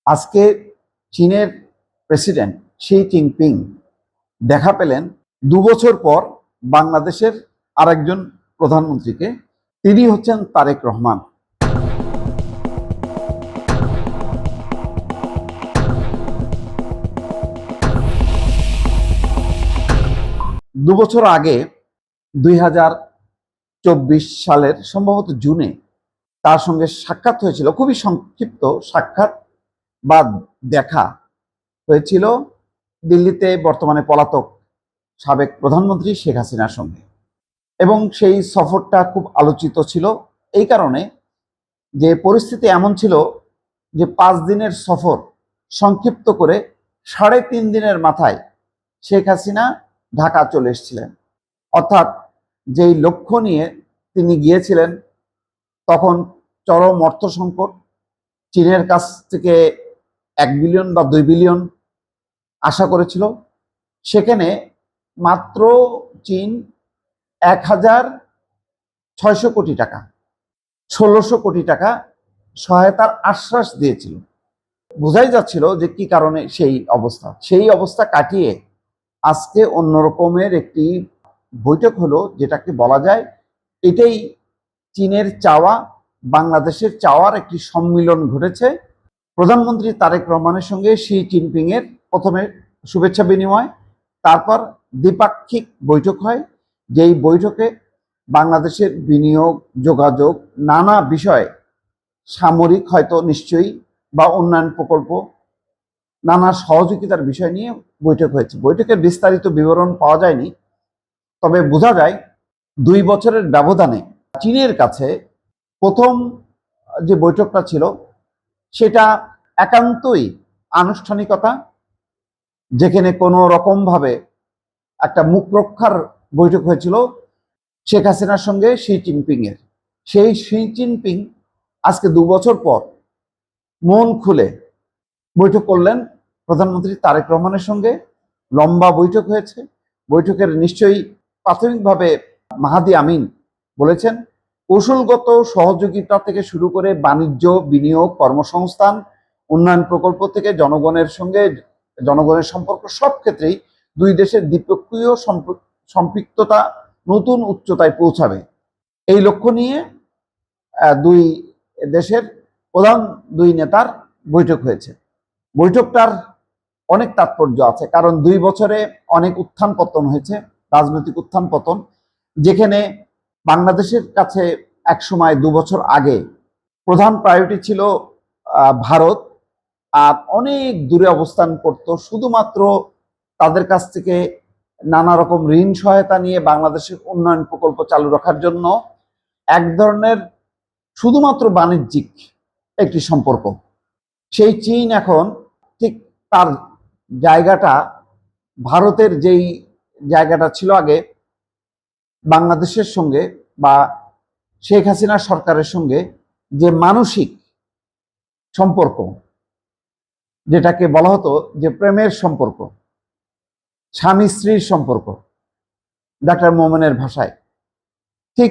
আজকে চীনের president Xi Jinping দেখা পেলেন ২ বছর পর বাংলাদেশের আরেকজন প্রধানমন্ত্রীকে। তিনি হচ্ছেন তারেক রহমান। দুবছর আগে ২০২৪ সালের সম্ভবত জুনে তার সঙ্গে সাক্ষাৎ হয়েছিল, খুবই সংক্ষিপ্ত সাক্ষাৎ বা দেখা হয়েছিল দিল্লিতে বর্তমানে পলাতক সাবেক প্রধানমন্ত্রী শেখ হাসিনার সঙ্গে। এবং সেই সফরটা খুব আলোচিত ছিল এই কারণে যে পরিস্থিতি এমন ছিল যে ৫ দিনের সফর সংক্ষিপ্ত করে ৩.৫ দিনের মাথায় শেখ হাসিনা ঢাকা চলে এসেছিলেন। অর্থাৎ যেই লক্ষ্য নিয়ে তিনি গিয়েছিলেন, তখন চরম অর্থ সংকট, চীনের কাছ থেকে ১ বিলিয়ন বা ২ বিলিয়ন আশা করেছিল। সেখানে মাত্র চীন ১,৬০০ কোটি টাকা, ১৬০০ কোটি টাকা সহায়তার আশ্বাস দিয়েছিল। বোঝাই যাচ্ছিল যে কি কারণে সেই অবস্থা কাটিয়ে আজকে অন্য রকমের একটি বৈঠক হলো, যেটাকে বলা যায় এটাই চীনের চাওয়া, বাংলাদেশের চাওয়ার একটি সম্মিলন ঘটেছে। প্রধানমন্ত্রী তারেক রহমানের সঙ্গে শি জিনপিং এর প্রথমে শুভেচ্ছা বিনিময়, তারপর দ্বিপাক্ষিক বৈঠক হয়, যেই বৈঠকে বাংলাদেশের বিনিয়োগ, যোগাযোগ, নানা বিষয়ে, সামরিক হয়তো নিশ্চয়ই বা উন্নয়ন প্রকল্প, নানা সহযোগিতার বিষয় নিয়ে বৈঠক হয়েছে। বৈঠকের বিস্তারিত বিবরণ পাওয়া যায়নি, তবে বোঝা যায় ২ বছরের ব্যবধানে চীনের কাছে প্রথম যে বৈঠকটা ছিল সেটা একান্তই আনুষ্ঠানিকতা, যেখানে কোনো রকমভাবে একটা মুখ রক্ষার বৈঠক হয়েছিল শেখ হাসিনার সঙ্গে শি জিনপিং এর। সেই শি জিনপিং আজকে ২ বছর পর মন খুলে বৈঠক করলেন প্রধানমন্ত্রী তারেক রহমানের সঙ্গে। লম্বা বৈঠক হয়েছে। বৈঠকের নিশ্চয়ই প্রাথমিকভাবে মাহাদি আমিন বলেছেন, কৌশলগত সহযোগিতা থেকে শুরু করে বাণিজ্য, বিনিয়োগ, কর্মসংস্থান, উন্নয়ন প্রকল্প থেকে জনগণের সঙ্গে জনগণের সম্পর্ক, সব ক্ষেত্রেই দুই দেশের দ্বিপক্ষীয় সম্পৃক্ততা নতুন উচ্চতায় পৌঁছাবে, এই লক্ষ্য নিয়ে দুই দেশের প্রধান দুই নেতার বৈঠক হয়েছে। বৈঠকটার অনেক তাৎপর্য আছে, কারণ ২ বছরে অনেক উত্থান পতন হয়েছে, রাজনৈতিক উত্থান পতন। যেখানে বাংলাদেশের কাছে এক সময় ২ বছর আগে প্রধান প্রায়োরিটি ছিল ভারত, আর অনেক দূরে অবস্থান করত, শুধুমাত্র তাদের কাছ থেকে নানা রকম ঋণ সহায়তা নিয়ে বাংলাদেশের উন্নয়ন প্রকল্প চালু রাখার জন্য এক ধরনের শুধুমাত্র বাণিজ্যিক একটি সম্পর্ক। সেই চীন এখন ঠিক তার জায়গাটা, ভারতের যেই জায়গাটা ছিল আগে বাংলাদেশের সঙ্গে বা শেখ হাসিনা সরকারের সঙ্গে, যে মানসিক সম্পর্ক, যেটাকে বলা হতো যে প্রেমের সম্পর্ক, স্বামী স্ত্রীর সম্পর্ক ডাক্তার মোমেনের ভাষায়, ঠিক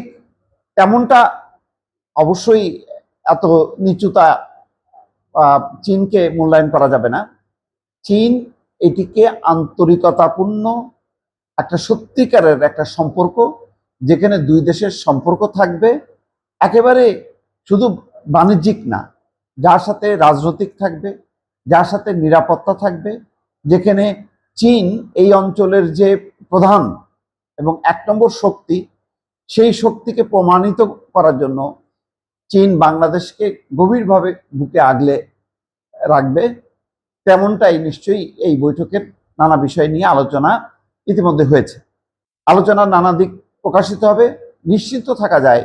তেমনটা। অবশ্যই এত নিচুতা চীনকে মূল্যায়ন করা যাবে না। চীন এটিকে আন্তরিকতাপূর্ণ একটা সত্যিকারের একটা সম্পর্ক, যেখানে দুই দেশের সম্পর্ক থাকবে একেবারে শুধু বাণিজ্যিক না, যার সাথে রাজনৈতিক থাকবে, যার সাথে নিরাপত্তা থাকবে, যেখানে চীন এই অঞ্চলের যে প্রধান এবং ১ নম্বর শক্তি, সেই শক্তিকে প্রমাণিত করার জন্য চীন বাংলাদেশকে গভীরভাবে বুকে আগলে রাখবে। তেমনটাই নিশ্চয়ই এই বৈঠকের নানা বিষয় নিয়ে আলোচনা ইতিমধ্যে হয়েছে। আলোচনার নানা দিক প্রকাশিত হবে। নিশ্চিত থাকা যায়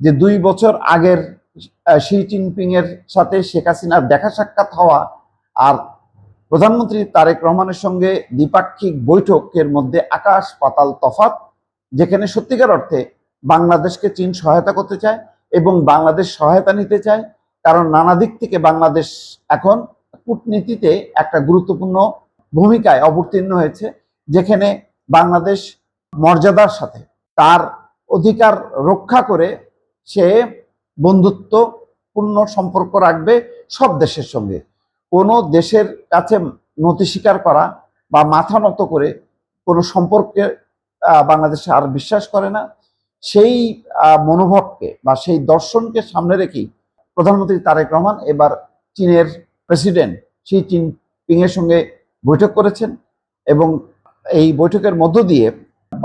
যে ২ বছর আগের শি জিনপিং এর সাথে শেখ হাসিনার দেখা সাক্ষাৎ হওয়া আর প্রধানমন্ত্রী তারেক রহমানের সঙ্গে দ্বিপাক্ষিক বৈঠকের মধ্যে আকাশ পাতাল তফাৎ, যেখানে সত্যিকার অর্থে বাংলাদেশকে চীন সহায়তা করতে চায় এবং বাংলাদেশ সহায়তা নিতে চায়, কারণ নানা দিক থেকে বাংলাদেশ এখন কূটনীতিতে একটা গুরুত্বপূর্ণ ভূমিকায় অবতীর্ণ হয়েছে, যেখানে বাংলাদেশ মর্যাদার সাথে তার অধিকার রক্ষা করে সে বন্ধুত্বপূর্ণ সম্পর্ক রাখবে সব দেশের সঙ্গে। কোনো দেশের কাছে নতি স্বীকার করা বা মাথা নত করে কোনো সম্পর্কে বাংলাদেশ আর বিশ্বাস করে না। সেই মনোভাবকে বা সেই দর্শনকে সামনে রেখেই প্রধানমন্ত্রী তারেক রহমান এবার চীনের প্রেসিডেন্ট শি জিনপিং এর সঙ্গে বৈঠক করেছেন এবং এই বৈঠকের মধ্য দিয়ে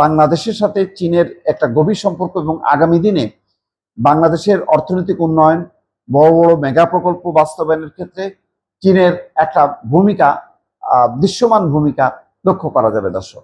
বাংলাদেশের সাথে চীনের একটা গভীর সম্পর্ক এবং আগামী দিনে বাংলাদেশের অর্থনৈতিক উন্নয়ন, বড় বড় মেগা প্রকল্প বাস্তবায়নের ক্ষেত্রে চীনের একটা ভূমিকা, দৃশ্যমান ভূমিকা লক্ষ্য করা যাবে দর্শক।